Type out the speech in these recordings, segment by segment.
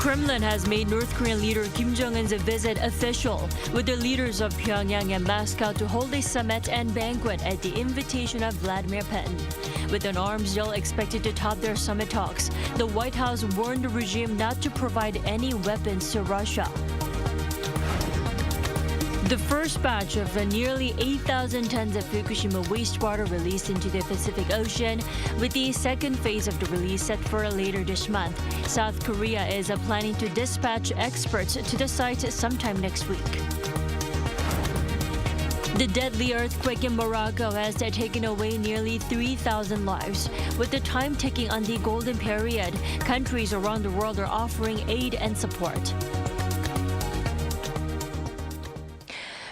Kremlin has made North Korean leader Kim Jong-un's visit official, with the leaders of Pyongyang and Moscow to hold a summit and banquet at the invitation of Vladimir Putin. With an arms deal expected to top their summit talks, the White House warned the regime not to provide any weapons to Russia. The first batch of the nearly 8,000 tons of Fukushima wastewater released into the Pacific Ocean, with the second phase of the release set for later this month. South Korea is planning to dispatch experts to the site sometime next week. The deadly earthquake in Morocco has taken away nearly 3,000 lives. With the time ticking on the golden period, countries around the world are offering aid and support.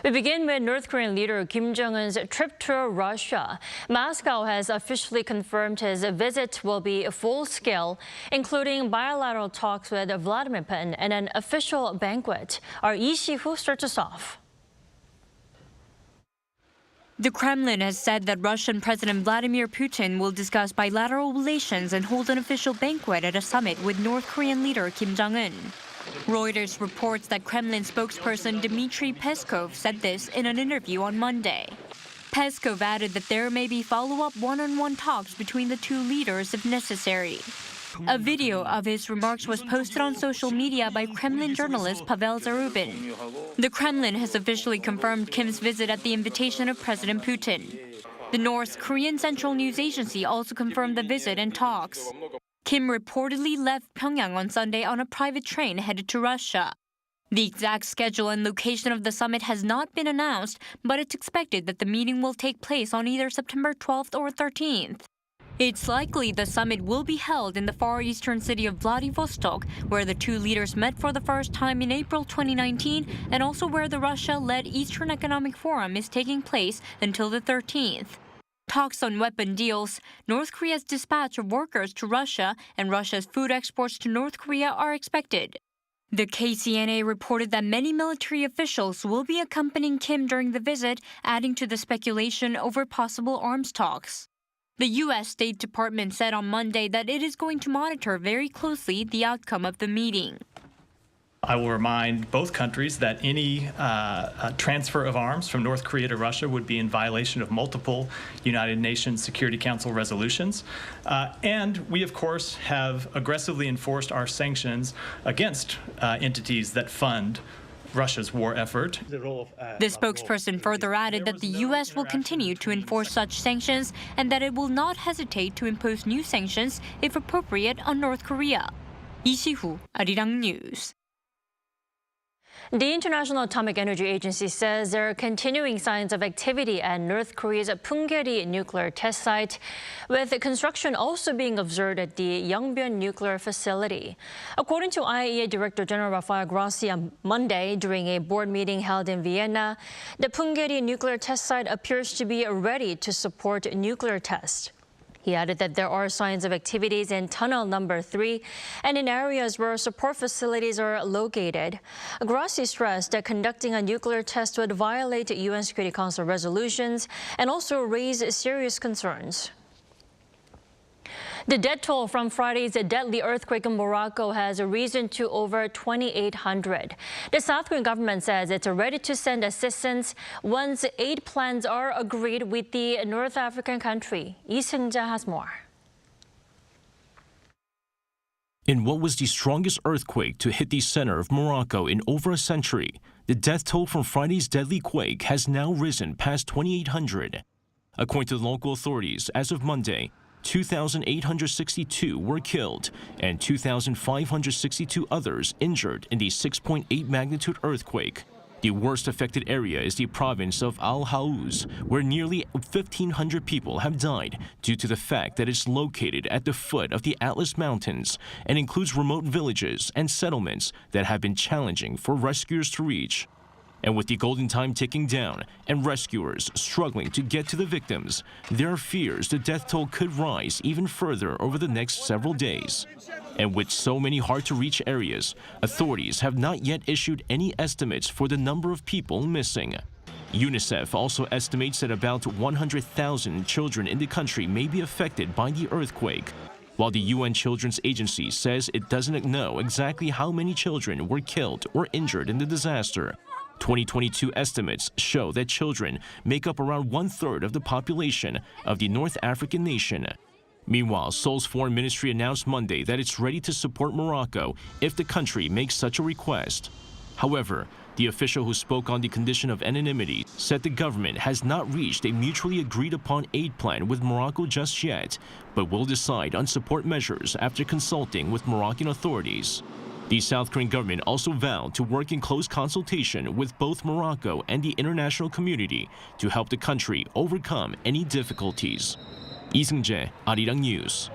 We begin with North Korean leader Kim Jong-un's trip to Russia. Moscow has officially confirmed his visit will be full-scale, including bilateral talks with Vladimir Putin and an official banquet. Our Lee Si-hoo starts us off. The Kremlin has said that Russian President Vladimir Putin will discuss bilateral relations and hold an official banquet at a summit with North Korean leader Kim Jong-un. Reuters reports that Kremlin spokesperson Dmitry Peskov said this in an interview on Monday. Peskov added that there may be follow-up one-on-one talks between the two leaders if necessary. A video of his remarks was posted on social media by Kremlin journalist Pavel Zarubin. The Kremlin has officially confirmed Kim's visit at the invitation of President Putin. The North Korean Central News Agency also confirmed the visit and talks. Kim reportedly left Pyongyang on Sunday on a private train headed to Russia. The exact schedule and location of the summit has not been announced, but it's expected that the meeting will take place on either September 12th or 13th. It's likely the summit will be held in the far eastern city of Vladivostok, where the two leaders met for the first time in April 2019, and also where the Russia-led Eastern Economic Forum is taking place until the 13th. Talks on weapon deals, North Korea's dispatch of workers to Russia, and Russia's food exports to North Korea are expected. The KCNA reported that many military officials will be accompanying Kim during the visit, adding to the speculation over possible arms talks. The U.S. State Department said on Monday that it is going to monitor very closely the outcome of the meeting. I will remind both countries that any transfer of arms from North Korea to Russia would be in violation of multiple United Nations Security Council resolutions. And we, of course, have aggressively enforced our sanctions against entities that fund Russia's war effort. The spokesperson further added that the U.S. will continue to enforce such sanctions and that it will not hesitate to impose new sanctions if appropriate on North Korea. Lee Si-hoo, Arirang News. The International Atomic Energy Agency says there are continuing signs of activity at North Korea's Punggye-ri nuclear test site, with construction also being observed at the Yongbyon nuclear facility. According to IAEA Director General Rafael Grossi on Monday during a board meeting held in Vienna, the Punggye-ri nuclear test site appears to be ready to support nuclear tests. He added that there are signs of activities in Tunnel Number 3 and in areas where support facilities are located. Grossi stressed that conducting a nuclear test would violate UN Security Council resolutions and also raise serious concerns. The death toll from Friday's deadly earthquake in Morocco has risen to over 2,800. The South Korean government says it's ready to send assistance once aid plans are agreed with the North African country. Lee Seung-ja has more. In what was the strongest earthquake to hit the center of Morocco in over a century, the death toll from Friday's deadly quake has now risen past 2,800. According to local authorities, as of Monday, 2,862 were killed and 2,562 others injured in the 6.8 magnitude earthquake. The worst affected area is the province of Al-Haouz, where nearly 1,500 people have died due to the fact that it's located at the foot of the Atlas Mountains and includes remote villages and settlements that have been challenging for rescuers to reach. And with the golden time ticking down and rescuers struggling to get to the victims, there are fears the death toll could rise even further over the next several days. And with so many hard-to-reach areas, authorities have not yet issued any estimates for the number of people missing. UNICEF also estimates that about 100,000 children in the country may be affected by the earthquake. while the UN Children's Agency says it doesn't know exactly how many children were killed or injured in the disaster. 2022 estimates show that children make up around 1/3 of the population of the North African nation. Meanwhile, Seoul's foreign ministry announced Monday that it's ready to support Morocco if the country makes such a request. However, the official who spoke on the condition of anonymity said the government has not reached a mutually agreed-upon aid plan with Morocco just yet, but will decide on support measures after consulting with Moroccan authorities. The South Korean government also vowed to work in close consultation with both Morocco and the international community to help the country overcome any difficulties. Lee Seung-jae, Arirang News.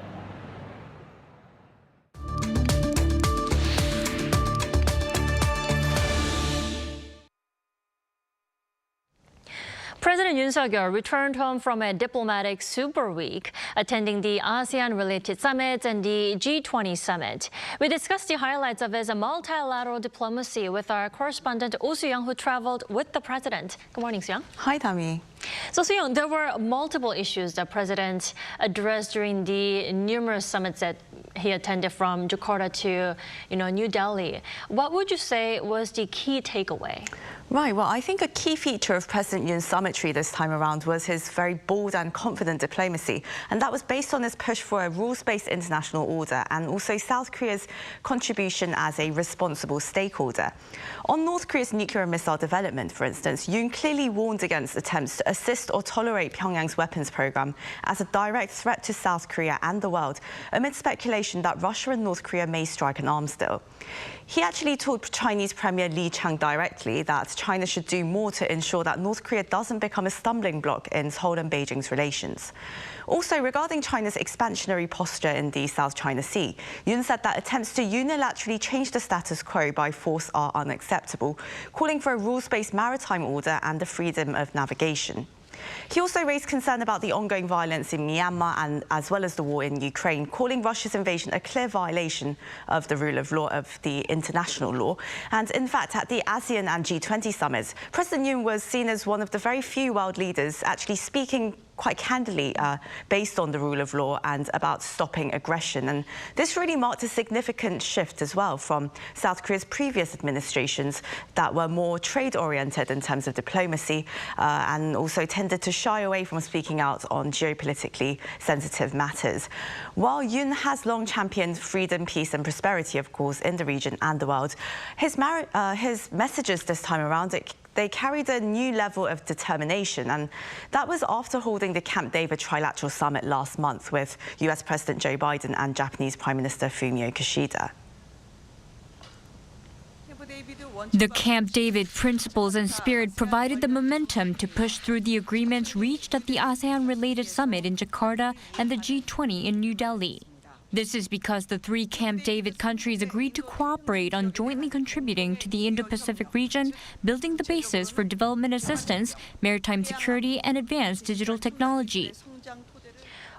President Yoon Suk-yeol returned home from a diplomatic super week, attending the ASEAN-related summits and the G20 summit. We discussed the highlights of his multilateral diplomacy with our correspondent Oh Soo-young, who traveled with the president. Good morning, Soo-young. Hi, Dami. So, Soo-young, there were multiple issues that President addressed during the numerous summits that he attended, from Jakarta to, New Delhi. What would you say was the key takeaway? Right, well, I think a key feature of President Yoon's summitry this time around was his very bold and confident diplomacy. And that was based on his push for a rules-based international order and also South Korea's contribution as a responsible stakeholder. On North Korea's nuclear and missile development, for instance, Yoon clearly warned against attempts to assist or tolerate Pyongyang's weapons program as a direct threat to South Korea and the world, amid speculation that Russia and North Korea may strike an arms deal. He actually told Chinese Premier Li Qiang directly that China should do more to ensure that North Korea doesn't become a stumbling block in Seoul and Beijing's relations. Also, regarding China's expansionary posture in the South China Sea, Yoon said that attempts to unilaterally change the status quo by force are unacceptable, calling for a rules-based maritime order and the freedom of navigation. He also raised concern about the ongoing violence in Myanmar and as well as the war in Ukraine, calling Russia's invasion a clear violation of the rule of law, of the international law. And in fact, at the ASEAN and G20 summits, President Yoon was seen as one of the very few world leaders actually speaking quite candidly based on the rule of law and about stopping aggression. And this really marked a significant shift as well from South Korea's previous administrations that were more trade-oriented in terms of diplomacy and also tended to shy away from speaking out on geopolitically sensitive matters. While Yoon has long championed freedom, peace and prosperity, of course, in the region and the world, his messages this time around, they carried a new level of determination, and that was after holding the Camp David Trilateral Summit last month with US President Joe Biden and Japanese Prime Minister Fumio Kishida. The Camp David principles and spirit provided the momentum to push through the agreements reached at the ASEAN-related summit in Jakarta and the G20 in New Delhi. This is because the three Camp David countries agreed to cooperate on jointly contributing to the Indo-Pacific region, building the basis for development assistance, maritime security, and advanced digital technology.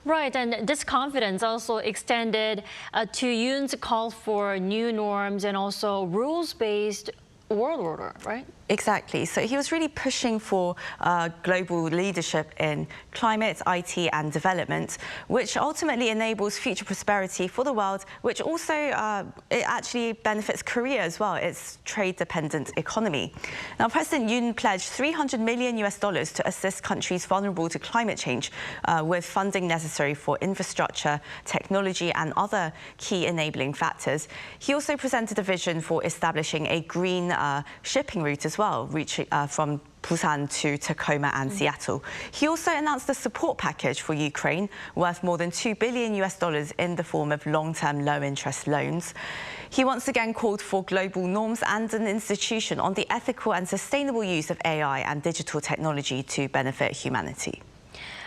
Right, and this confidence also extended to Yoon's call for new norms and also rules-based world order, right? Exactly. So he was really pushing for global leadership in climate, IT and development, which ultimately enables future prosperity for the world, which also it actually benefits Korea as well, its trade-dependent economy. Now, President Yoon pledged $300 million to assist countries vulnerable to climate change with funding necessary for infrastructure, technology and other key enabling factors. He also presented a vision for establishing a green shipping route as well, reaching from Busan to Tacoma and Seattle. He also announced a support package for Ukraine worth more than $2 billion in the form of long-term low-interest loans. He once again called for global norms and an institution on the ethical and sustainable use of AI and digital technology to benefit humanity.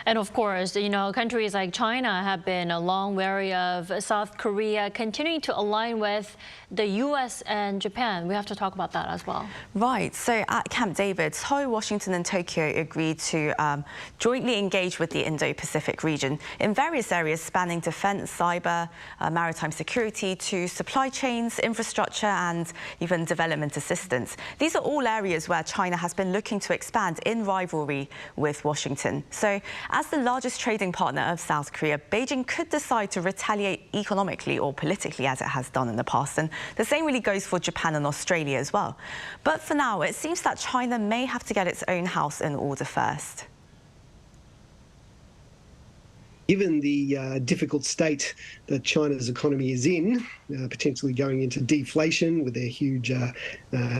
And of course, countries like China have been long wary of South Korea continuing to align with the U.S. and Japan. We have to talk about that as well. Right. So at Camp David, Seoul, Washington and Tokyo agreed to jointly engage with the Indo-Pacific region in various areas spanning defense, cyber, maritime security to supply chains, infrastructure and even development assistance. These are all areas where China has been looking to expand in rivalry with Washington. So as the largest trading partner of South Korea, Beijing could decide to retaliate economically or politically as it has done in the past. And the same really goes for Japan and Australia as well. But for now, it seems that China may have to get its own house in order first. Given the difficult state that China's economy is in, potentially going into deflation with their huge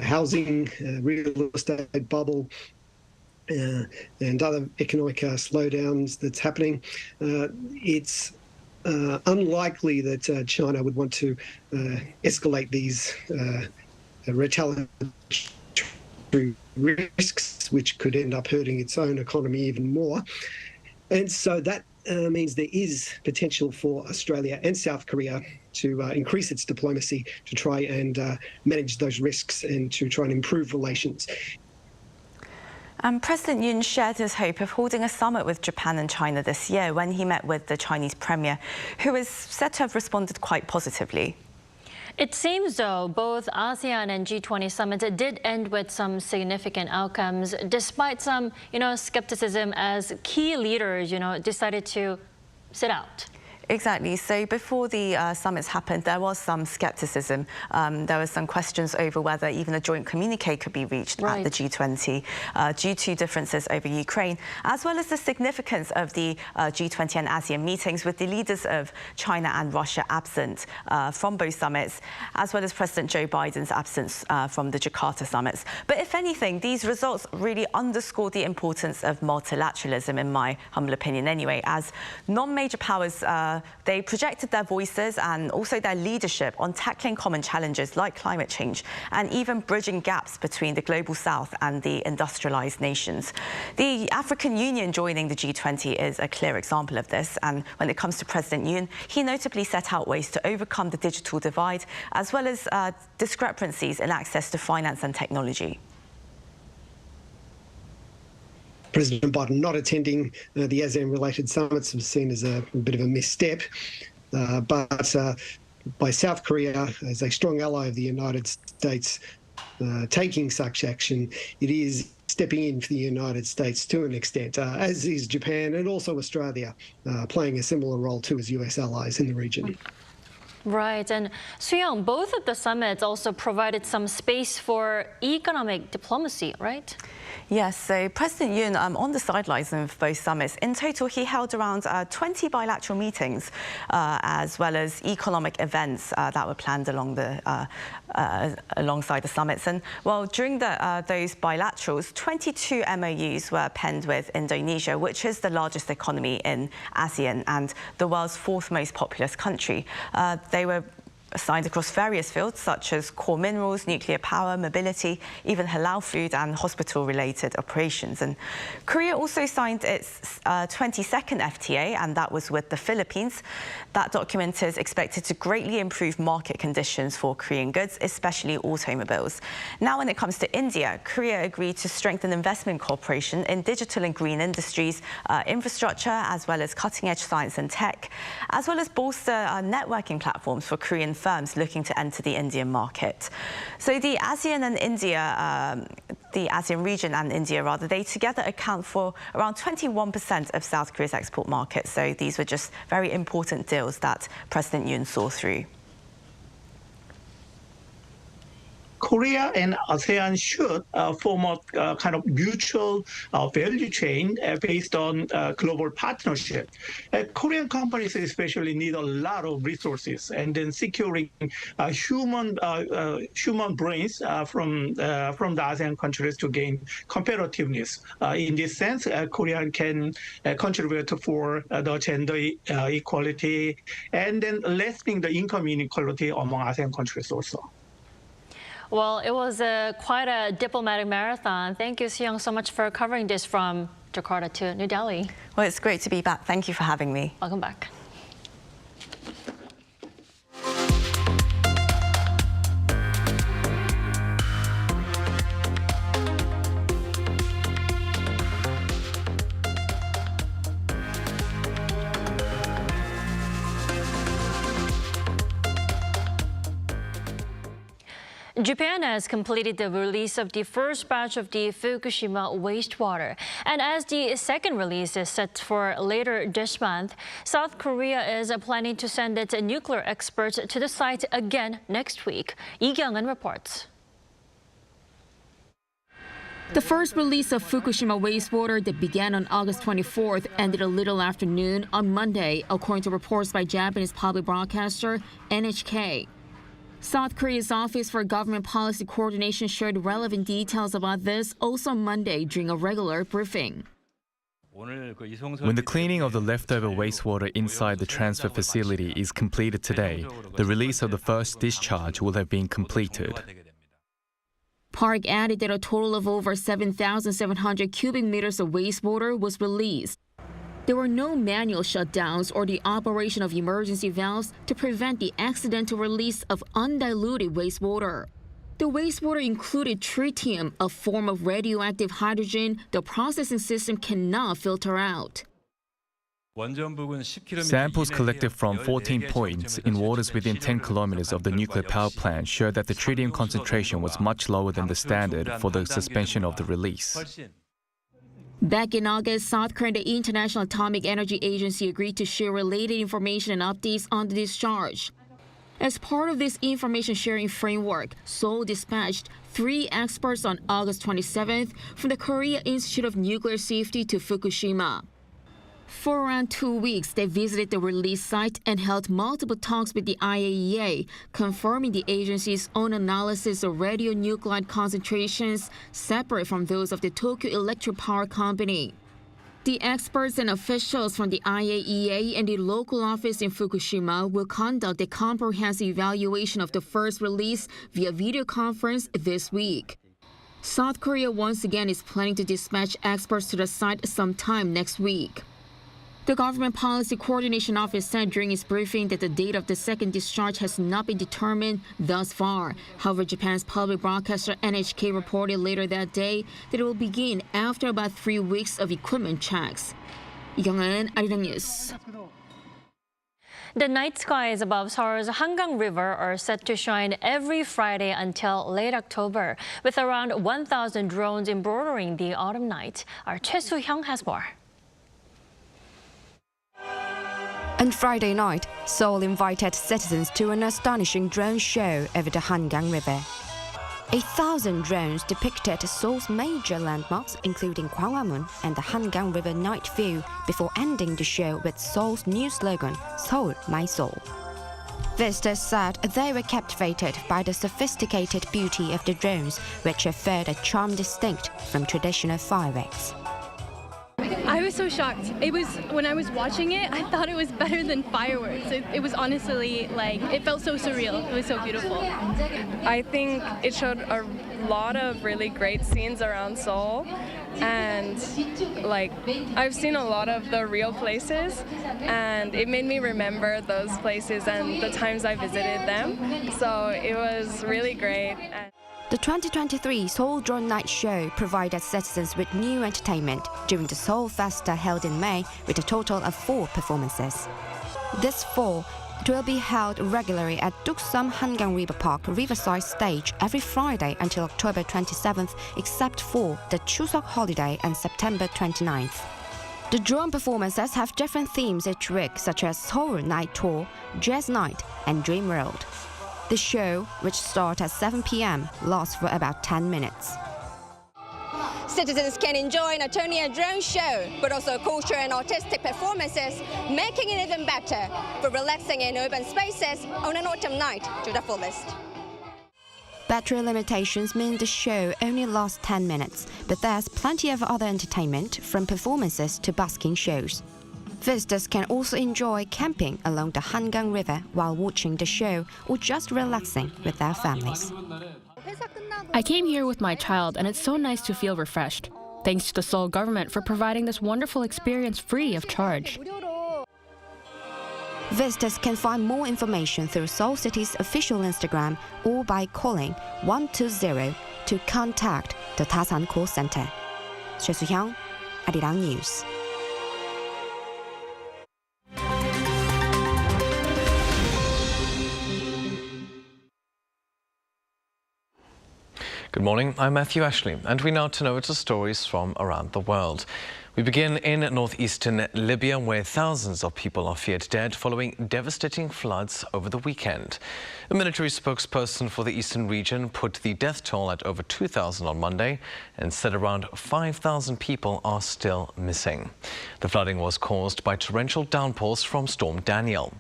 housing, real estate bubble, and other economic slowdowns that's happening, it's unlikely that China would want to escalate these retaliatory risks, which could end up hurting its own economy even more. And so that means there is potential for Australia and South Korea to increase its diplomacy to try and manage those risks and to try and improve relations. President Yoon shared his hope of holding a summit with Japan and China this year when he met with the Chinese premier, who is said to have responded quite positively. It seems, though, both ASEAN and G20 summits did end with some significant outcomes, despite some, skepticism as key leaders, decided to sit out. Exactly. So before the summits happened, there was some skepticism. There were some questions over whether even a joint communique could be reached at the G20 due to differences over Ukraine, as well as the significance of the G20 and ASEAN meetings with the leaders of China and Russia absent from both summits, as well as President Joe Biden's absence from the Jakarta summits. But if anything, these results really underscore the importance of multilateralism, in my humble opinion anyway, as non-major powers they projected their voices and also their leadership on tackling common challenges like climate change and even bridging gaps between the global south and the industrialized nations. The African Union joining the G20 is a clear example of this. And when it comes to President Yoon, he notably set out ways to overcome the digital divide, as well as discrepancies in access to finance and technology. President Biden not attending the ASEAN-related summits was seen as a bit of a misstep, but by South Korea, as a strong ally of the United States, taking such action, it is stepping in for the United States to an extent, as is Japan and also Australia, playing a similar role too as US allies in the region. Right, and Soo-young, both of the summits also provided some space for economic diplomacy, right? Yes, so President Yoon on the sidelines of both summits. In total, he held around 20 bilateral meetings, as well as economic events that were planned along alongside the summits. And well, during those bilaterals, 22 MOUs were penned with Indonesia, which is the largest economy in ASEAN and the world's fourth most populous country. They were signed across various fields such as core minerals, nuclear power, mobility, even halal food and hospital-related operations. And Korea also signed its 22nd FTA, and that was with the Philippines. That document is expected to greatly improve market conditions for Korean goods, especially automobiles. Now, when it comes to India, Korea agreed to strengthen investment cooperation in digital and green industries, infrastructure, as well as cutting-edge science and tech, as well as bolster networking platforms for Korean firms looking to enter the Indian market. So the ASEAN and India, the ASEAN region and India rather, they together account for around 21% of South Korea's export market. So these were just very important deals that President Yoon saw through. Korea and ASEAN should form a kind of mutual value chain based on global partnership. Korean companies especially need a lot of resources, and then securing human brains from the ASEAN countries to gain competitiveness. In this sense, Korea can contribute for the gender equality and then lessening the income inequality among ASEAN countries also. Well, it was quite a diplomatic marathon. Thank you, Soo-young, so much for covering this from Jakarta to New Delhi. Well, it's great to be back. Thank you for having me. Welcome back. Japan has completed the release of the first batch of the Fukushima wastewater. And as the second release is set for later this month, South Korea is planning to send its nuclear experts to the site again next week. Lee Kyung-un reports. The first release of Fukushima wastewater that began on August 24th ended a little after noon on Monday, according to reports by Japanese public broadcaster NHK. South Korea's Office for Government Policy Coordination shared relevant details about this also Monday during a regular briefing. When the cleaning of the leftover wastewater inside the transfer facility is completed today, the release of the first discharge will have been completed. Park added that a total of over 7,700 cubic meters of wastewater was released. There were no manual shutdowns or the operation of emergency valves to prevent the accidental release of undiluted wastewater. The wastewater included tritium, a form of radioactive hydrogen the processing system cannot filter out. Samples collected from 14 points in waters within 10 kilometers of the nuclear power plant showed that the tritium concentration was much lower than the standard for the suspension of the release. Back in August, South Korea and the International Atomic Energy Agency agreed to share related information and updates on the discharge. As part of this information sharing framework, Seoul dispatched 3 experts on August 27th from the Korea Institute of Nuclear Safety to Fukushima. For around 2 weeks, they visited the release site and held multiple talks with the IAEA, confirming the agency's own analysis of radionuclide concentrations separate from those of the Tokyo Electric Power Company. The experts and officials from the IAEA and the local office in Fukushima will conduct a comprehensive evaluation of the first release via video conference this week. South Korea once again is planning to dispatch experts to the site sometime next week. The Government Policy Coordination Office said during its briefing that the date of the second discharge has not been determined thus far. However, Japan's public broadcaster NHK reported later that day that it will begin after about 3 weeks of equipment checks. Lee Kyung-un, Arirang News. The night skies above Seoul's Hangang River are set to shine every Friday until late October, with around 1,000 drones embroidering the autumn night. Our Choi Soo-hyung has more. On Friday night, Seoul invited citizens to an astonishing drone show over the Hangang River. 1,000 drones depicted Seoul's major landmarks, including Gwanghwamun and the Hangang River night view, before ending the show with Seoul's new slogan, Seoul, My Seoul. Visitors said they were captivated by the sophisticated beauty of the drones, which offered a charm distinct from traditional fireworks. I was so shocked. When I was watching it, I thought it was better than fireworks. It was honestly it felt so surreal. It was so beautiful. I think it showed a lot of really great scenes around Seoul, and I've seen a lot of the real places, and it made me remember those places and the times I visited them. So it was really great. The 2023 Seoul Drone Night Show provided citizens with new entertainment during the Seoul Festa held in May with a total of 4 performances. This fall, it will be held regularly at Duksum Hangang River Park Riverside Stage every Friday until October 27th, except for the Chuseok holiday and September 29th. The drone performances have different themes each week, such as Seoul Night Tour, Jazz Night, and Dream World. The show, which starts at 7 p.m., lasts for about 10 minutes. Citizens can enjoy not only a drone show, but also cultural and artistic performances, making it even better for relaxing in urban spaces on an autumn night to the fullest. Battery limitations mean the show only lasts 10 minutes, but there's plenty of other entertainment, from performances to busking shows. Visitors can also enjoy camping along the Hangang River while watching the show or just relaxing with their families. I came here with my child, and it's so nice to feel refreshed. Thanks to the Seoul government for providing this wonderful experience free of charge. Visitors can find more information through Seoul City's official Instagram or by calling 120 to contact the Tasan call center. Choi Soo-hyung, Arirang News. Good morning, I'm Matthew Ashley, and we now turn over to stories from around the world. We begin in northeastern Libya, where thousands of people are feared dead following devastating floods over the weekend. A military spokesperson for the eastern region put the death toll at over 2,000 on Monday and said around 5,000 people are still missing. The flooding was caused by torrential downpours from Storm Daniel.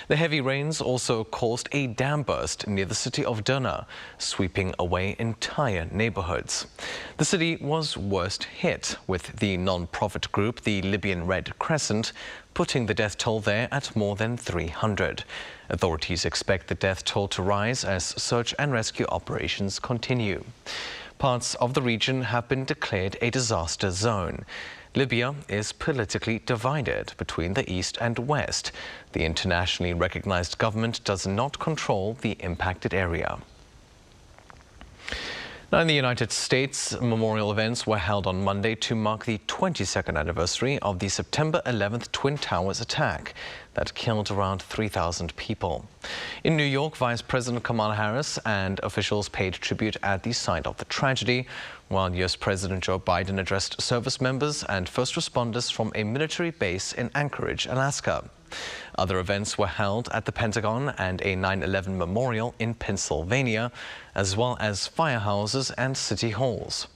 The heavy rains also caused a dam burst near the city of Derna, sweeping away entire neighborhoods. The city was worst hit, with the non-profit group, the Libyan Red Crescent, putting the death toll there at more than 300. Authorities expect the death toll to rise as search and rescue operations continue. Parts of the region have been declared a disaster zone. Libya is politically divided between the east and west. The internationally recognized government does not control the impacted area. Now, in the United States, memorial events were held on Monday to mark the 22nd anniversary of the September 11th Twin Towers attack that killed around 3,000 people. In New York, Vice President Kamala Harris and officials paid tribute at the site of the tragedy, while U.S. President Joe Biden addressed service members and first responders from a military base in Anchorage, Alaska. Other events were held at the Pentagon and a 9/11 memorial in Pennsylvania, as well as firehouses and city halls.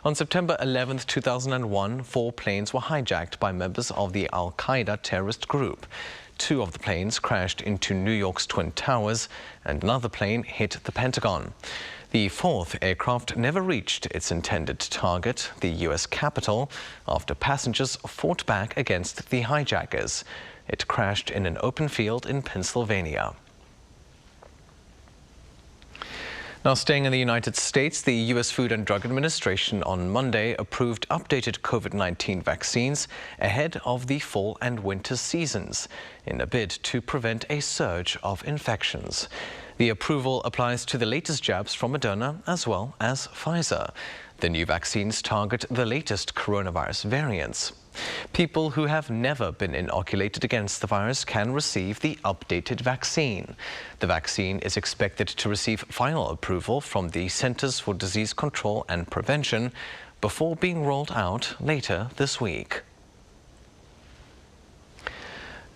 On September 11, 2001, 4 planes were hijacked by members of the Al-Qaeda terrorist group. 2 of the planes crashed into New York's Twin Towers, and another plane hit the Pentagon. The 4th aircraft never reached its intended target, the U.S. Capitol, after passengers fought back against the hijackers. It crashed in an open field in Pennsylvania. Now, staying in the United States, the U.S. Food and Drug Administration on Monday approved updated COVID-19 vaccines ahead of the fall and winter seasons in a bid to prevent a surge of infections. The approval applies to the latest jabs from Moderna as well as Pfizer. The new vaccines target the latest coronavirus variants. People who have never been inoculated against the virus can receive the updated vaccine. The vaccine is expected to receive final approval from the Centers for Disease Control and Prevention before being rolled out later this week.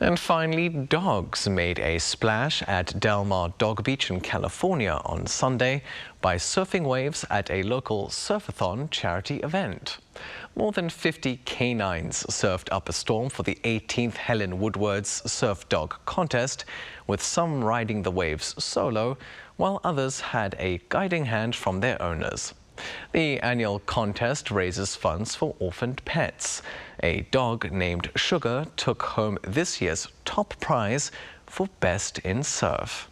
And finally, dogs made a splash at Del Mar Dog Beach in California on Sunday by surfing waves at a local surfathon charity event. More than 50 canines surfed up a storm for the 18th Helen Woodward's Surf Dog Contest, with some riding the waves solo, while others had a guiding hand from their owners. The annual contest raises funds for orphaned pets. A dog named Sugar took home this year's top prize for Best in Surf.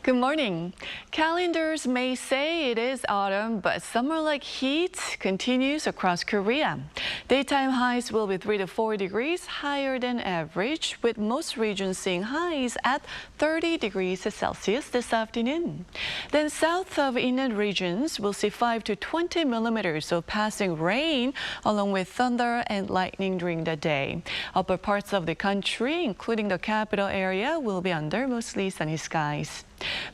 Good morning. Calendars may say it is autumn, but summer-like heat continues across Korea. Daytime highs will be 3 to 4 degrees higher than average, with most regions seeing highs at 30 degrees Celsius this afternoon. Then south of inland regions will see 5 to 20 millimeters of passing rain, along with thunder and lightning during the day. Upper parts of the country, including the capital area, will be under mostly sunny skies.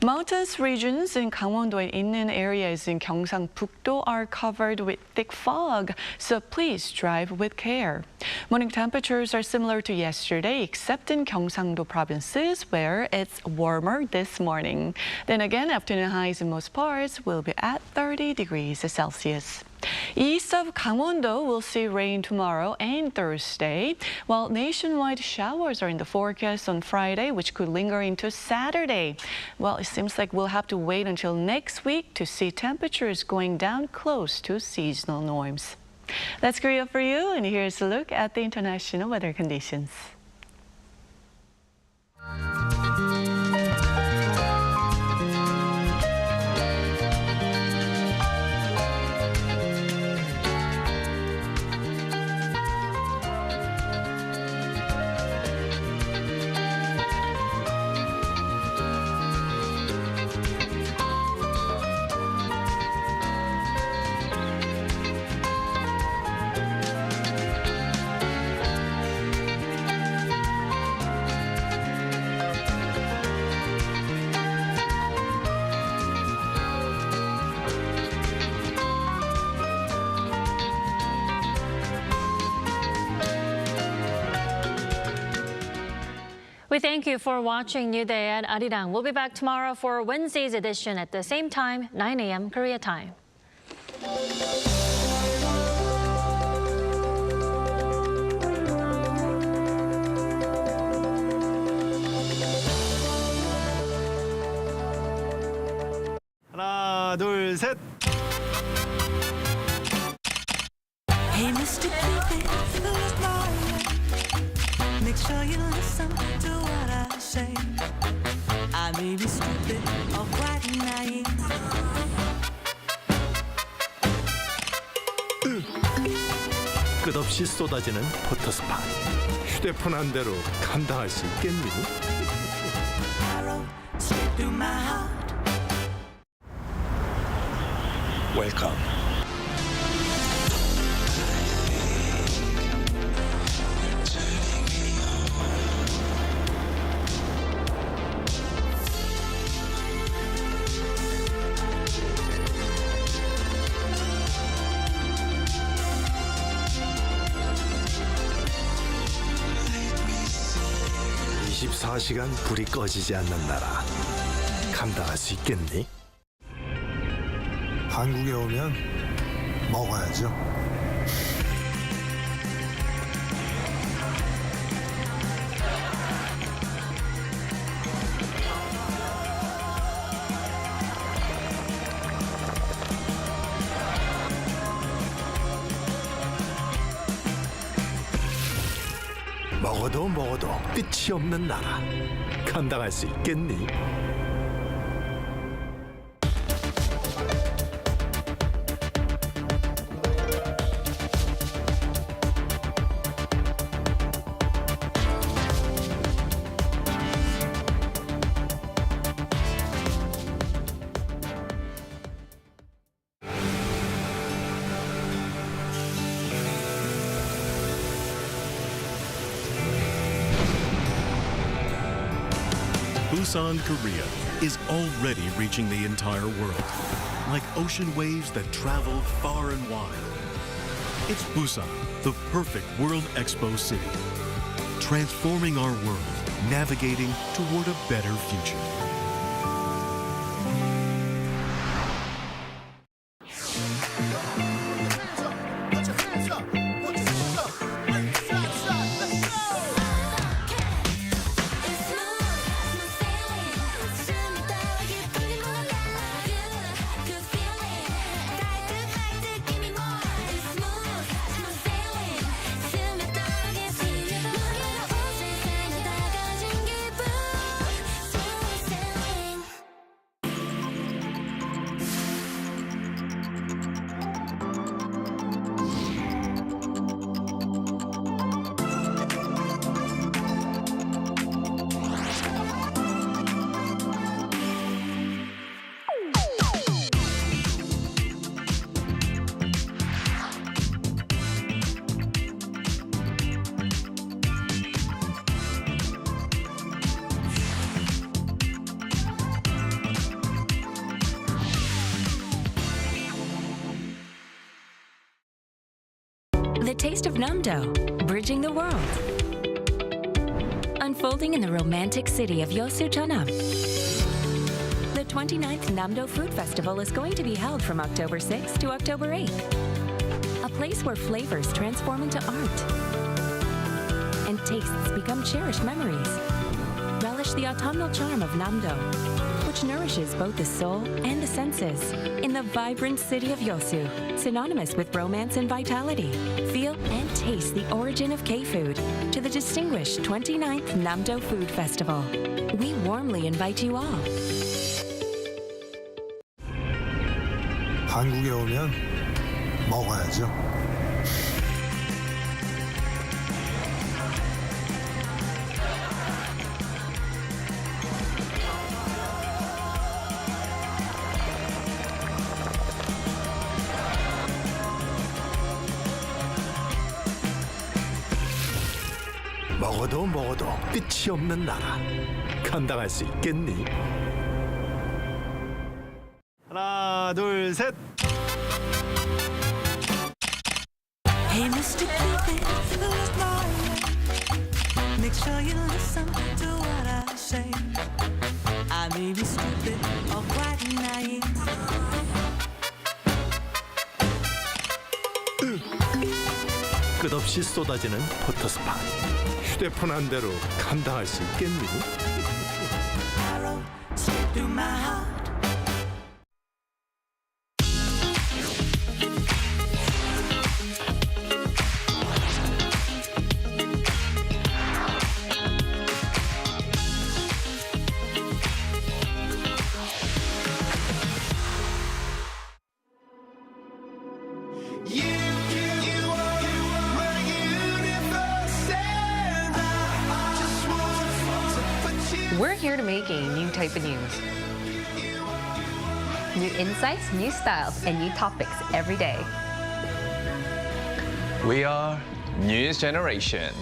Mountainous regions in Gangwon-do and inland areas in Gyeongsang-Pukdo are covered with thick fog, so please drive with care. Morning temperatures are similar to yesterday, except in Gyeongsang-do provinces, where it's warmer this morning. Then again, afternoon highs in most parts will be at 30 degrees Celsius. East of Gangwon-do will see rain tomorrow and Thursday, while nationwide showers are in the forecast on Friday, which could linger into Saturday. Well, it seems like we'll have to wait until next week to see temperatures going down close to seasonal norms. That's Korea for you, and here's a look at the international weather conditions. We thank you for watching New Day at Arirang. We'll be back tomorrow for Wednesday's edition at the same time, 9 a.m. Korea time. 하나, 둘, 셋. Hey, Mr. Cupid, who's my make sure you listen to what I say. I may be stupid or quite naive. 끝없이 쏟아지는 포토스팟. 휴대폰 한 대로 감당할 수 있겠니? Arrow straight through my heart. 웰컴. (24시간) 불이 꺼지지 않는 나라. 감당할 수 있겠니? 한국에 오면 먹어야죠. 먹어도 끝이 없는 나라. 감당할 수 있겠니? Busan, Korea is already reaching the entire world, like ocean waves that travel far and wide. It's Busan, the perfect World Expo city, transforming our world, navigating toward a better future. The taste of Namdo, bridging the world. Unfolding in the romantic city of Yosu, Jeonnam. The 29th Namdo Food Festival is going to be held from October 6th to October 8th. A place where flavors transform into art and tastes become cherished memories. Relish the autumnal charm of Namdo, which nourishes both the soul and the senses in the vibrant city of Yosu, synonymous with romance and vitality. Feel and taste the origin of K-food to the distinguished 29th Namdo Food Festival. We warmly invite you all. 한국에 오면 먹어야죠. 먹어도 끝이 없는 나라. 감당할 수 있겠니? 하나, 둘, 셋. Hey, Mr. Cupid, who's my make sure you listen to say. I may be stupid or quite naive. 끝없이 쏟아지는 포토스팟. 휴대폰 한 대로 감당할 수 있겠니? Arrow straight through my heart. We're here to make a new type of news. New insights, new styles, and new topics every day. We are News Generation.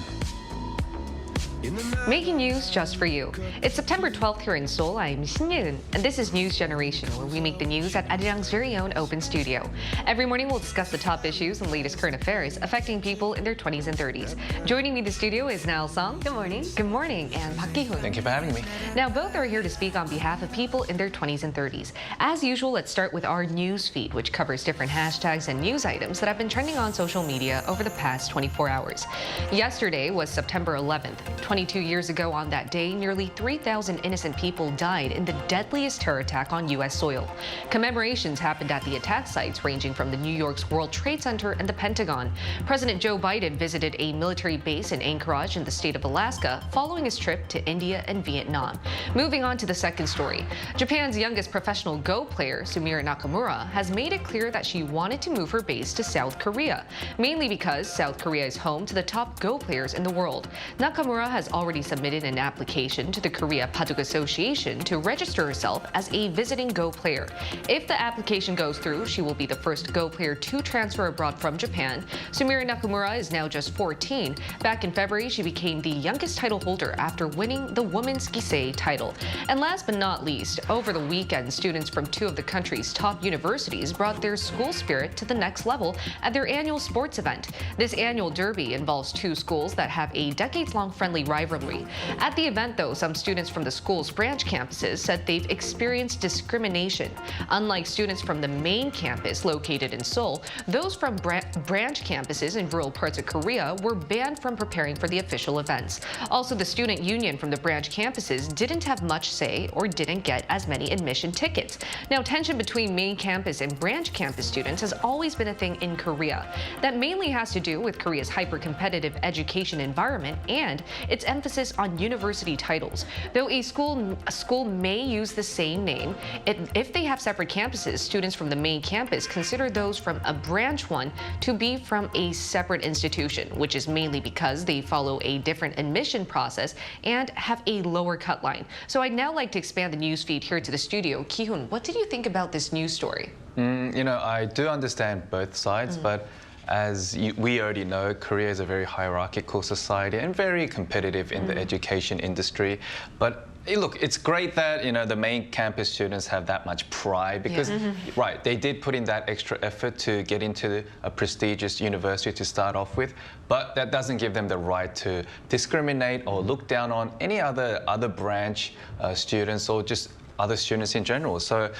Making news just for you. It's September 12th here in Seoul. I'm Yoon, and this is News Generation, where we make the news at Arirang's very own open studio. Every morning, we'll discuss the top issues and latest current affairs affecting people in their 20s and 30s. Joining me in the studio is Nal Song. Good morning. Good morning, and Park Ki-hoon. Thank you for having me. Now, both are here to speak on behalf of people in their 20s and 30s. As usual, let's start with our news feed, which covers different hashtags and news items that have been trending on social media over the past 24 hours. Yesterday was September 11th. 22 years ago on that day, nearly 3,000 innocent people died in the deadliest terror attack on U.S. soil. Commemorations happened at the attack sites ranging from the New York's World Trade Center and the Pentagon. President Joe Biden visited a military base in Anchorage in the state of Alaska following his trip to India and Vietnam. Moving on to the second story. Japan's youngest professional Go player, Sumire Nakamura, has made it clear that she wanted to move her base to South Korea, mainly because South Korea is home to the top Go players in the world. Nakamura has already submitted an application to the Korea Paduk Association to register herself as a visiting Go player. If the application goes through, she will be the first Go player to transfer abroad from Japan. Sumire Nakamura is now just 14. Back in February, she became the youngest title holder after winning the Women's Gisei title. And last but not least, over the weekend, students from two of the country's top universities brought their school spirit to the next level at their annual sports event. This annual derby involves two schools that have a decades-long friendly rivalry. At the event, though, some students from the school's branch campuses said they've experienced discrimination. Unlike students from the main campus located in Seoul, those from branch campuses in rural parts of Korea were banned from preparing for the official events. Also, the student union from the branch campuses didn't have much say or didn't get as many admission tickets. Now, tension between main campus and branch campus students has always been a thing in Korea. That mainly has to do with Korea's hyper-competitive education environment and its emphasis on university titles. Though a school may use the same name, if they have separate campuses, students from the main campus consider those from a branch one to be from a separate institution, which is mainly because they follow a different admission process and have a lower cut line. So I'd now like to expand the news feed here to the studio. Ki-hoon, what did you think about this news story? I do understand both sides, but as we already know, Korea is a very hierarchical society and very competitive in the education industry. But look, it's great that the main campus students have that much pride because, right, they did put in that extra effort to get into a prestigious university to start off with. But that doesn't give them the right to discriminate or look down on any other branch students or just other students in general. So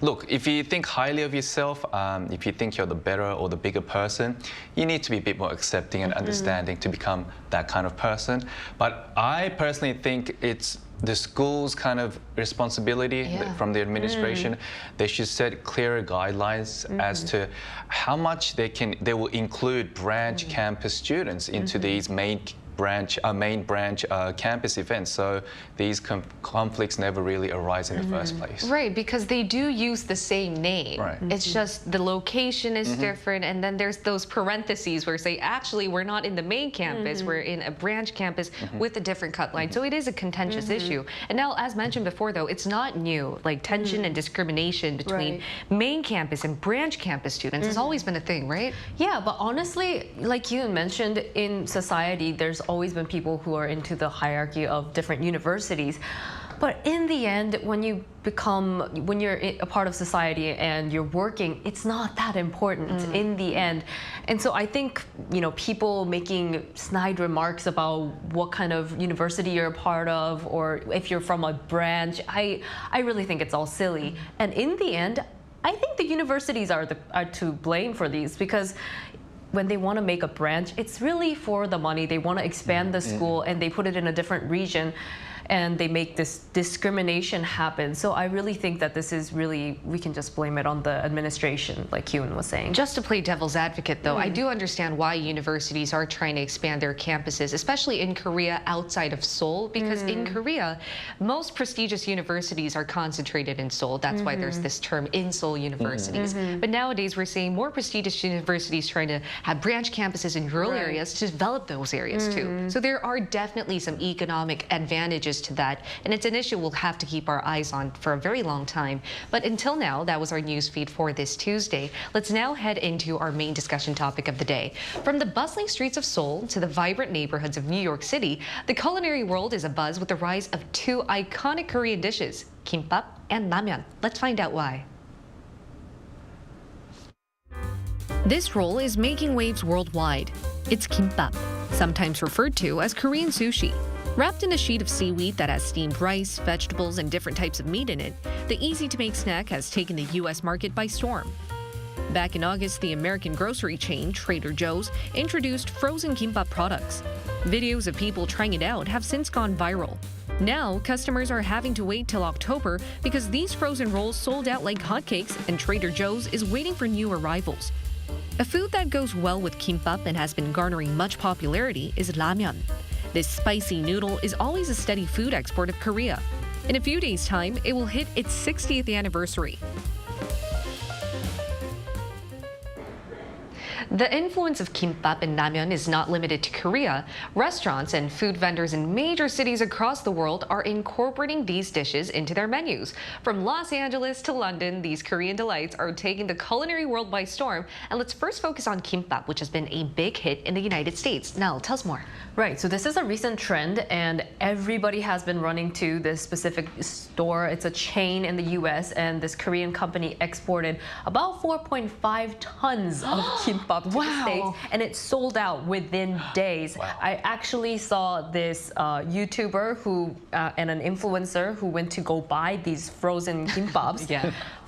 look, if you think highly of yourself, if you think you're the better or the bigger person, you need to be a bit more accepting and understanding to become that kind of person. But I personally think it's the school's kind of responsibility from the administration. They should set clearer guidelines as to how much they will include branch campus students into these main branch campus events, so these conflicts never really arise in the first place. Right, because they do use the same name. Right. It's just the location is different, and then there's those parentheses where say, actually, we're not in the main campus, we're in a branch campus with a different cut line. So it is a contentious issue. And now, as mentioned before, though, it's not new. Like tension and discrimination between main campus and branch campus students has always been a thing, right? Yeah, but honestly, like you mentioned, in society, there's always been people who are into the hierarchy of different universities. But in the end, when you're a part of society and you're working, it's not that important in the end. And so I think, people making snide remarks about what kind of university you're a part of, or if you're from a branch, I really think it's all silly. And in the end, I think the universities are to blame for these, because when they want to make a branch, it's really for the money. They want to expand the school and they put it in a different region, and they make this discrimination happen. So I really think that this is really, we can just blame it on the administration, like Yoon was saying. Just to play devil's advocate, though, I do understand why universities are trying to expand their campuses, especially in Korea outside of Seoul, because in Korea, most prestigious universities are concentrated in Seoul. That's why there's this term in Seoul universities. But nowadays, we're seeing more prestigious universities trying to have branch campuses in rural areas to develop those areas too. So there are definitely some economic advantages to that, and it's an issue we'll have to keep our eyes on for a very long time. But until now, that was our news feed for this Tuesday. Let's now head into our main discussion topic of the day. From the bustling streets of Seoul to the vibrant neighborhoods of New York City, the culinary world is abuzz with the rise of two iconic Korean dishes, Kimbap and Ramyun. Let's find out why. This roll is making waves worldwide. It's Kimbap, sometimes referred to as Korean sushi. Wrapped in a sheet of seaweed that has steamed rice, vegetables, and different types of meat in it, the easy-to-make snack has taken the U.S. market by storm. Back in August, the American grocery chain Trader Joe's introduced frozen kimbap products. Videos of people trying it out have since gone viral. Now, customers are having to wait till October because these frozen rolls sold out like hotcakes, and Trader Joe's is waiting for new arrivals. A food that goes well with kimbap and has been garnering much popularity is ramyun. This spicy noodle is always a steady food export of Korea. In a few days' time, it will hit its 60th anniversary. The influence of kimbap and ramyun is not limited to Korea. Restaurants and food vendors in major cities across the world are incorporating these dishes into their menus. From Los Angeles to London, these Korean delights are taking the culinary world by storm. And let's first focus on kimbap, which has been a big hit in the United States. Nell, tell us more. Right, so this is a recent trend, and everybody has been running to this specific store. It's a chain in the U.S., and this Korean company exported about 4.5 tons of kimbap to the States, and it sold out within days. I actually saw this YouTuber who and an influencer who went to go buy these frozen kimbaps.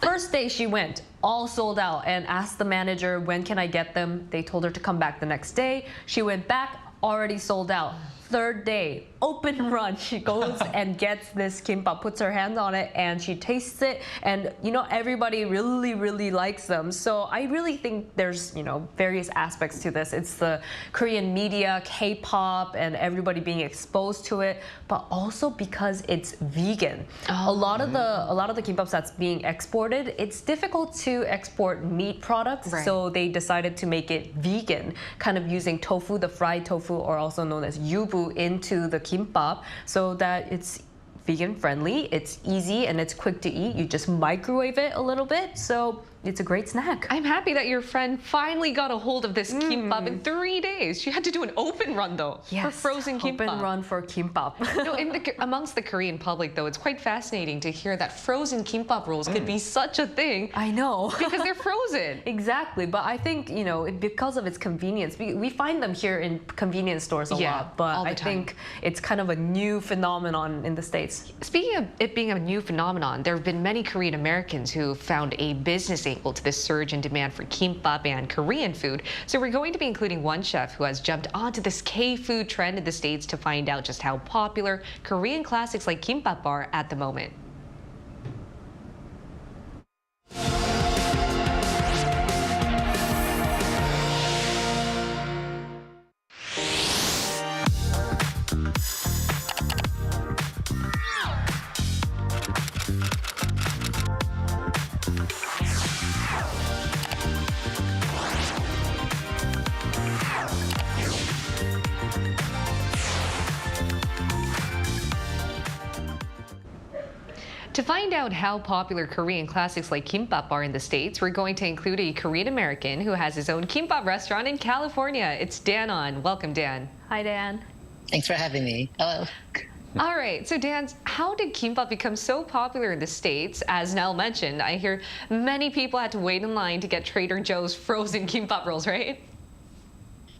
First day she went, all sold out, and asked the manager, when can I get them? They told her to come back the next day. She went back, already sold out. Third day, open run, she goes and gets this kimbap, puts her hands on it, and she tastes it, and everybody really likes them. So I really think there's various aspects to this. It's the Korean media, K-pop, and everybody being exposed to it, but also because it's vegan. A lot of the kimbaps that's being exported, it's difficult to export meat products, so they decided to make it vegan, kind of using tofu, the fried tofu, or also known as yubu, into the kimbap, so that it's vegan friendly, it's easy, and it's quick to eat. You just microwave it a little bit, so it's a great snack. I'm happy that your friend finally got a hold of this kimbap in 3 days. She had to do an open run, though, for frozen kimbap. Open run for kimbap. Amongst the Korean public, though, it's quite fascinating to hear that frozen kimbap rolls could be such a thing. I know. Because they're frozen. Exactly, but I think, because of its convenience, we find them here in convenience stores a lot, but I think it's kind of a new phenomenon in the States. Speaking of it being a new phenomenon, there have been many Korean Americans who found a business angle to this surge in demand for kimbap and Korean food. So we're going to be including one chef who has jumped onto this K-food trend in the States to find out just how popular Korean classics like kimbap are at the moment. To find out how popular Korean classics like kimbap are in the States, we're going to include a Korean American who has his own kimbap restaurant in California. It's Dan on. Welcome, Dan. Hi, Dan. Thanks for having me. Hello. All right, so Dan, how did kimbap become so popular in the States? As Nell mentioned, I hear many people had to wait in line to get Trader Joe's frozen kimbap rolls, right?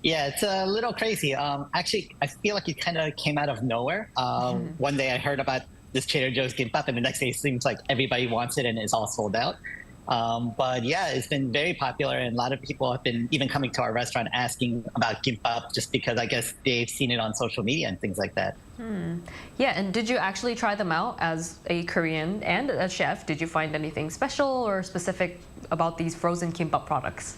Yeah, it's a little crazy. Actually, I feel like it kind of came out of nowhere. One day I heard about this Trader Joe's kimbap, and the next day it seems like everybody wants it and it's all sold out. But yeah, it's been very popular, and a lot of people have been even coming to our restaurant asking about kimbap just because I guess they've seen it on social media and things like that. Yeah, and did you actually try them out as a Korean and a chef? Did you find anything special or specific about these frozen kimbap products?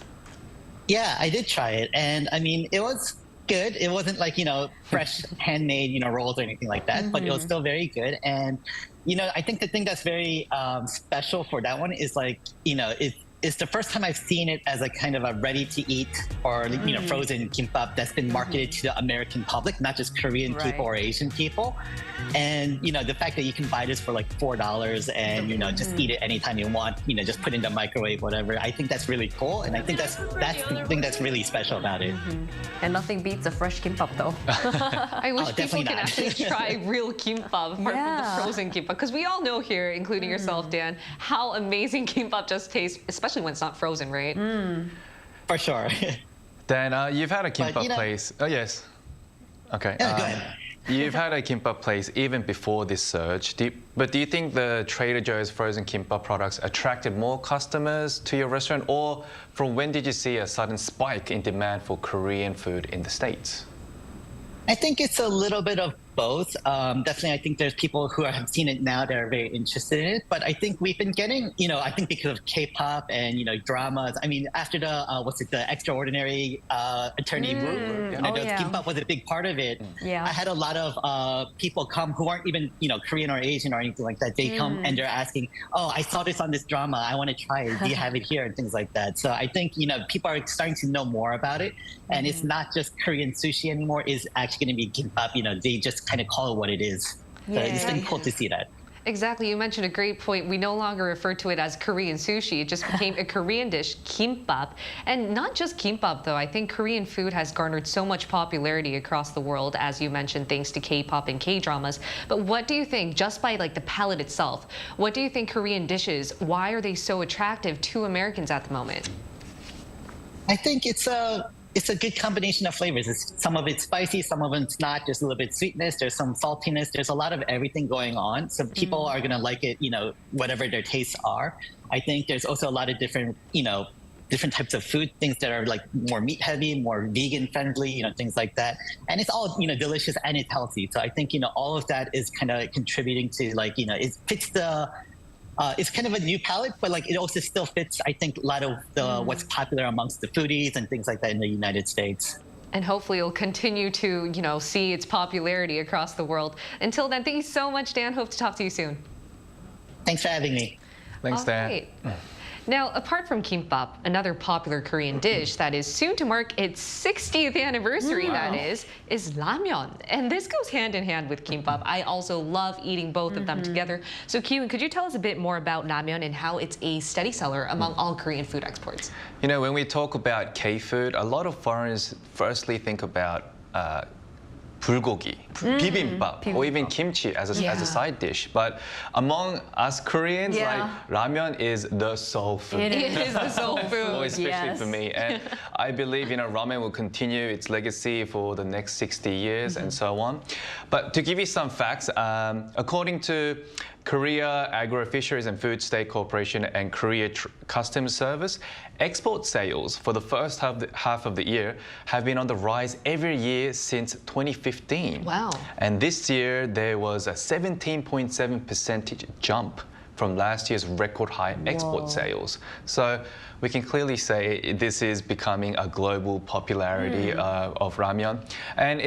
Yeah, I did try it, and I mean, it was good. It wasn't like, fresh handmade, rolls or anything like that, but it was still very good. And, I think the thing that's very special for that one is like, it's the first time I've seen it as a kind of a ready-to-eat or frozen kimbap that's been marketed to the American public, not just Korean people or Asian people. And the fact that you can buy this for like $4 and just eat it anytime you want, just put it in the microwave, whatever. I think that's really cool, and I think that's the thing that's really special about it. And nothing beats a fresh kimbap, though. I wish people can actually try real kimbap apart from the frozen kimbap, because we all know here, including yourself, Dan, how amazing kimbap just tastes, especially when it's not frozen, right? For sure. Dan, you've had a kimbap place. Oh, yes. Okay. Yeah, go ahead. You've had a kimbap place even before this surge. But do you think the Trader Joe's frozen kimbap products attracted more customers to your restaurant? Or from when did you see a sudden spike in demand for Korean food in the States? I think it's a little bit of both. Definitely, I think there's people who have seen it now that are very interested in it. But I think we've been getting, I think because of K-pop and, dramas. I mean, after the Extraordinary Attorney Wu, kimbap was a big part of it. Yeah. I had a lot of people come who aren't even, Korean or Asian or anything like that. They come and they're asking, oh, I saw this on this drama. I want to try it. Do you have it here? And things like that. So I think, people are starting to know more about it. And it's not just Korean sushi anymore. It's actually going to be kimbap. They just kind of call it what it is. So it's been cool to see that. Exactly. You mentioned a great point. We no longer refer to it as Korean sushi. It just became a Korean dish, kimbap. And not just kimbap, though. I think Korean food has garnered so much popularity across the world, as you mentioned, thanks to K-pop and K-dramas. But what do you think, just by like the palate itself, what do you think Korean dishes, why are they so attractive to Americans at the moment? I think it's a good combination of flavors. Some of it's spicy, some of it's not. There's a little bit of sweetness, there's some saltiness, there's a lot of everything going on. So people are gonna like it, whatever their tastes are. I think there's also a lot of different, different types of food, things that are like more meat heavy, more vegan friendly, things like that. And it's all, delicious and it's healthy. So I think, all of that is kind of contributing to like, it fits the, it's kind of a new palette, but like it also still fits, I think, a lot of the what's popular amongst the foodies and things like that in the United States. And hopefully it'll continue to, see its popularity across the world. Until then, thank you so much, Dan. Hope to talk to you soon. Thanks for having me. Thanks, Dan. Right. Now, apart from kimbap, another popular Korean dish that is soon to mark its 60th anniversary, that is ramyun. And this goes hand in hand with kimbap. I also love eating both of them together. So, Kyun, could you tell us a bit more about ramyun and how it's a steady seller among all Korean food exports? When we talk about K-food, a lot of foreigners firstly think about bulgogi, bibimbap, or even kimchi as a side dish. But among us Koreans, like ramyun is the soul food. It is the soul food, especially for me. And I believe ramen will continue its legacy for the next 60 years and so on. But to give you some facts, according to Korea Agro-Fisheries and Food State Corporation and Korea Customs Service, export sales for the first half of the year have been on the rise every year since 2015. Wow. And this year, there was a 17.7% jump from last year's record high export sales. So we can clearly say this is becoming a global popularity of ramyun. And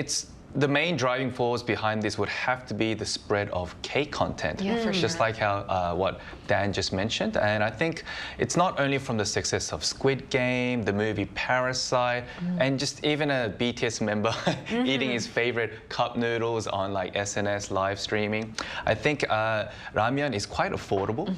the main driving force behind this would have to be the spread of K content, just like how what Dan just mentioned. And I think it's not only from the success of Squid Game, the movie Parasite, and just even a BTS member eating his favorite cup noodles on like SNS live streaming. I think ramyun is quite affordable,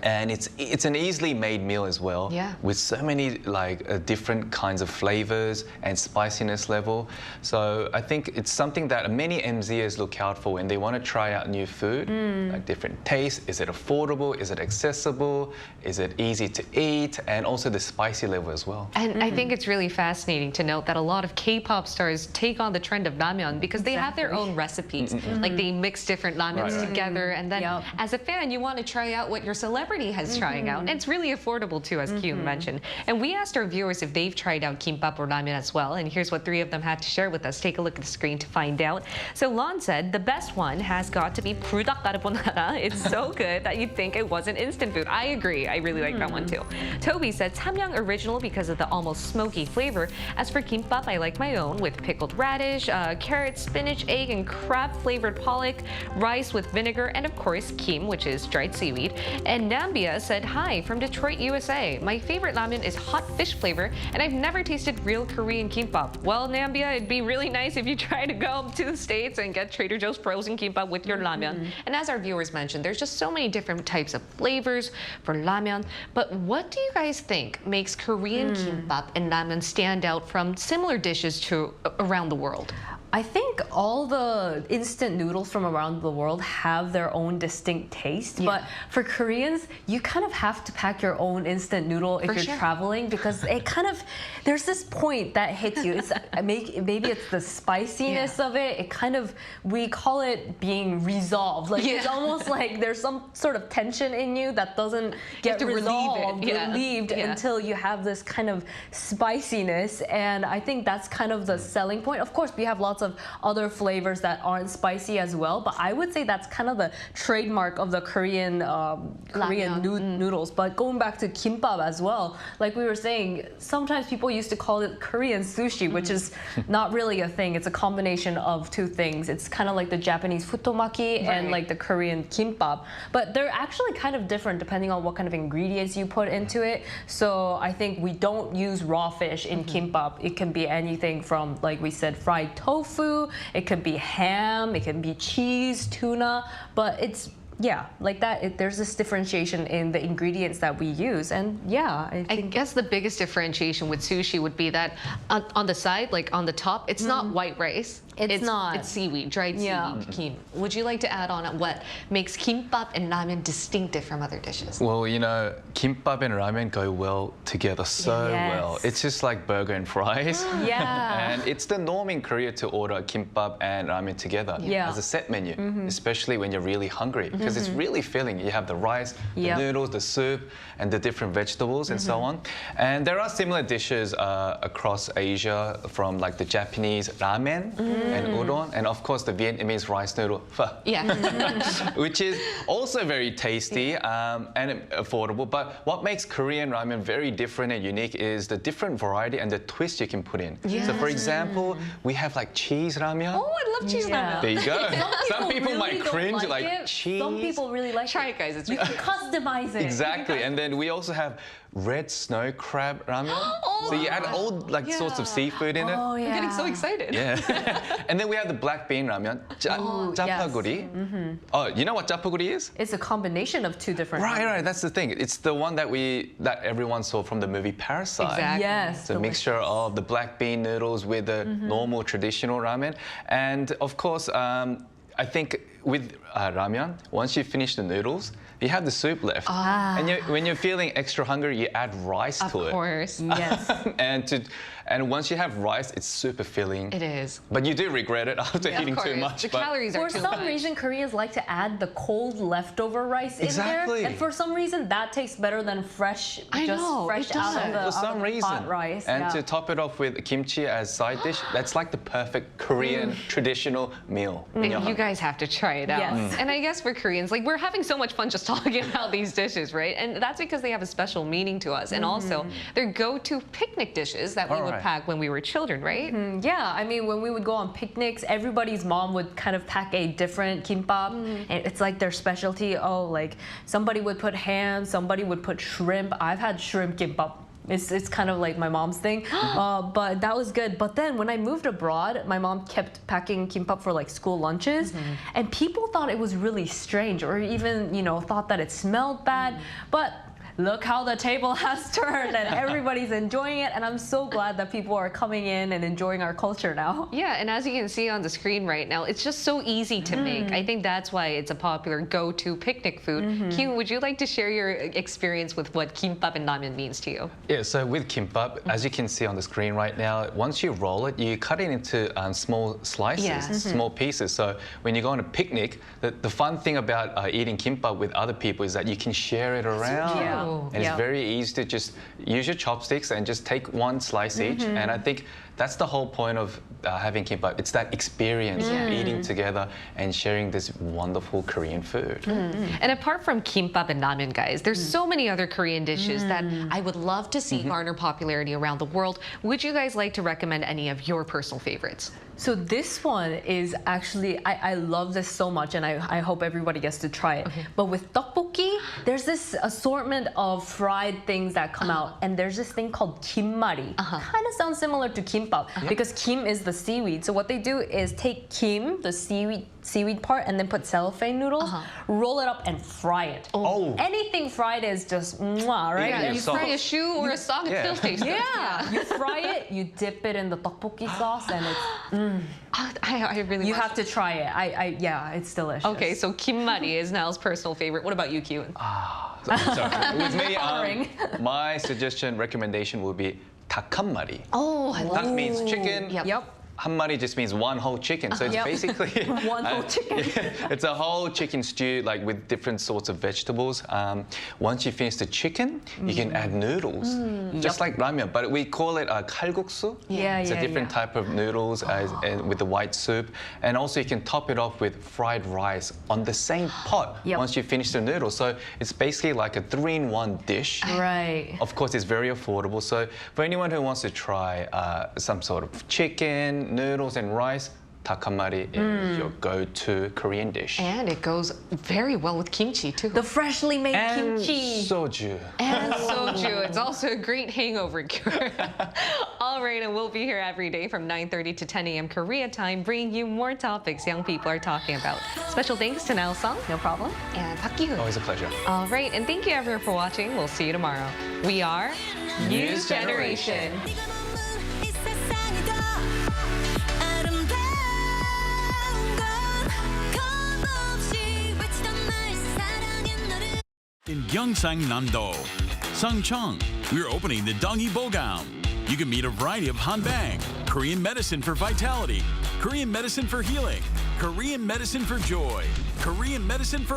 and it's an easily made meal as well, with so many like different kinds of flavors and spiciness level. So I think think it's something that many MZers look out for when they want to try out new food, like different tastes. Is it affordable? Is it accessible? Is it easy to eat? And also the spicy level as well. And I think it's really fascinating to note that a lot of K-pop stars take on the trend of ramyun because they have their own recipes. Like they mix different ramyuns together, and then as a fan, you want to try out what your celebrity has trying out. And it's really affordable too, as Kyun mentioned. And we asked our viewers if they've tried out kimbap or ramyun as well, and here's what 3 of them had to share with us. Take a look at the screen to find out. So Lon said the best one has got to be 불닭 carbonara. It's so good that you'd think it wasn't instant food. I agree. I really like that one too. Toby said samyang original because of the almost smoky flavor. As for kimbap, I like my own with pickled radish, carrot, spinach, egg, and crab flavored pollock, rice with vinegar, and of course kim, which is dried seaweed. And Nambia said, hi from Detroit, USA. My favorite ramen is hot fish flavor, and I've never tasted real Korean kimbap. Well, Nambia, it'd be really nice if you try to go to the States and get Trader Joe's frozen kimbap with your ramyun. And as our viewers mentioned, there's just so many different types of flavors for ramyun. But what do you guys think makes Korean kimbap and ramyun stand out from similar dishes to around the world? I think all the instant noodles from around the world have their own distinct taste, but for Koreans, you kind of have to pack your own instant noodle if you're traveling, because it kind of, there's this point that hits you. It's maybe it's the spiciness of it. It kind of, we call it being resolved. Like it's almost like there's some sort of tension in you that doesn't get resolved, relieved until you have this kind of spiciness. And I think that's kind of the selling point. Of course, we have lots of other flavors that aren't spicy as well, but I would say that's kind of the trademark of the Korean noodles. But going back to kimbap as well, like we were saying, sometimes people used to call it Korean sushi, which is not really a thing. It's a combination of 2 things. It's kind of like the Japanese futomaki and like the Korean kimbap, but they're actually kind of different depending on what kind of ingredients you put into it. So I think we don't use raw fish in kimbap. It can be anything from, like we said, fried tofu, it can be ham, it can be cheese, tuna, but it's like that. There's this differentiation in the ingredients that we use, and I guess the biggest differentiation with sushi would be that on the side, like on the top, it's not white rice. It's not. It's seaweed, dried seaweed. Kim, would you like to add on what makes kimbap and ramen distinctive from other dishes? Well, you know, kimbap and ramen go well together so well. It's just like burger and fries. And it's the norm in Korea to order kimbap and ramen together as a set menu, especially when you're really hungry, because it's really filling. You have the rice, the noodles, the soup, and the different vegetables and so on. And there are similar dishes across Asia, from like the Japanese ramen and udon, and of course the Vietnamese rice noodle pho, which is also very tasty and affordable. But what makes Korean ramen very different and unique is the different variety and the twist you can put in. So for example, we have like cheese ramyun. Oh, I love cheese ramyun. There you go. Some people really might cringe like cheese. Some people really like Try it, guys. It's you can customize it. Exactly. And then we also have red snow crab ramyun. So you add all like sorts of seafood in it. I'm getting so excited. And then we have the black bean ramyun, japaguri. Oh, you know what japaguri is? It's a combination of 2 different. Right. That's the thing. It's the one that everyone saw from the movie Parasite. Exactly. Yes. It's a mixture of the black bean noodles with the normal traditional ramen, and of course, I think with ramyun, once you finish the noodles, you have the soup left. And when you're feeling extra hungry, you add rice to it. Of course. Yes. And once you have rice, it's super filling. It is. But you do regret it after eating too much. The calories are too much. For some reason, Koreans like to add the cold leftover rice in there. And for some reason, that tastes better than fresh, fresh out of the hot rice. And to top it off with kimchi as side dish, that's like the perfect Korean traditional meal. You guys have to try it out. And I guess for Koreans, like, we're having so much fun just talking about these dishes, right? And that's because they have a special meaning to us. And also, they're go-to picnic dishes that we would pack when we were children, right? Yeah, I mean, when we would go on picnics, everybody's mom would kind of pack a different kimbap. And it's like their specialty. Oh, like somebody would put ham, somebody would put shrimp. I've had shrimp kimbap. It's kind of like my mom's thing, but that was good. But then when I moved abroad, my mom kept packing kimbap for like school lunches, and people thought it was really strange, or even thought that it smelled bad. But look how the table has turned and everybody's enjoying it. And I'm so glad that people are coming in and enjoying our culture now. Yeah, and as you can see on the screen right now, it's just so easy to make. I think that's why it's a popular go-to picnic food. Kyung, would you like to share your experience with what Kimbap and Ramyun means to you? Yeah, so with kimbap, as you can see on the screen right now, once you roll it, you cut it into small slices, small pieces. So when you go on a picnic, the fun thing about eating kimbap with other people is that you can share it around. And it's very easy to just use your chopsticks and just take one slice each. And I think that's the whole point of having kimbap. It's that experience of eating together and sharing this wonderful Korean food. And apart from kimbap and ramyun, guys, there's so many other Korean dishes that I would love to see garner popularity around the world. Would you guys like to recommend any of your personal favorites? So this one is actually, I love this so much, and I hope everybody gets to try it. But with tteokbokki, there's this assortment of fried things that come out, and there's this thing called kimmari. Kind of sounds similar to kimbap because kim is the seaweed. So what they do is take kim, the seaweed part, and then put cellophane noodles, roll it up and fry it. Anything fried is just mwah, right? Yeah, you fry a shoe or a sock, it still tastes good. You fry it, you dip it in the tteokbokki sauce, and it's I really you have to try it. Yeah, it's delicious. Okay, so kimmari is Nal's personal favorite. What about you, Kyun? Sorry. With me, my suggestion, recommendation would be 닭 한 마리. Dak means chicken. 한 마리 just means one whole chicken. So it's basically one whole chicken. It's a whole chicken stew, like with different sorts of vegetables. Once you finish the chicken, you can add noodles, just like ramyun, but we call it kalguksu. It's a different type of noodles with the white soup, and also you can top it off with fried rice on the same pot once you finish the noodles. So it's basically like a 3-in-1 dish. Right. Of course, it's very affordable. So for anyone who wants to try some sort of chicken, noodles and rice, 닭 한 마리 is your go-to Korean dish. And it goes very well with kimchi too. The freshly made kimchi. Soju. And soju. It's also a great hangover cure. All right, and we'll be here every day from 9:30 to 10 a.m. Korea time, bringing you more topics young people are talking about. Special thanks to Nal Song, no problem, and Park Gi-hoon. Always a pleasure. All right, and thank you everyone for watching. We'll see you tomorrow. We are News Generation. In Gyeongsang, Namdo, Sangcheong, we're opening the Dongi Bogam. You can meet a variety of Hanbang, Korean medicine for vitality, Korean medicine for healing, Korean medicine for joy, Korean medicine for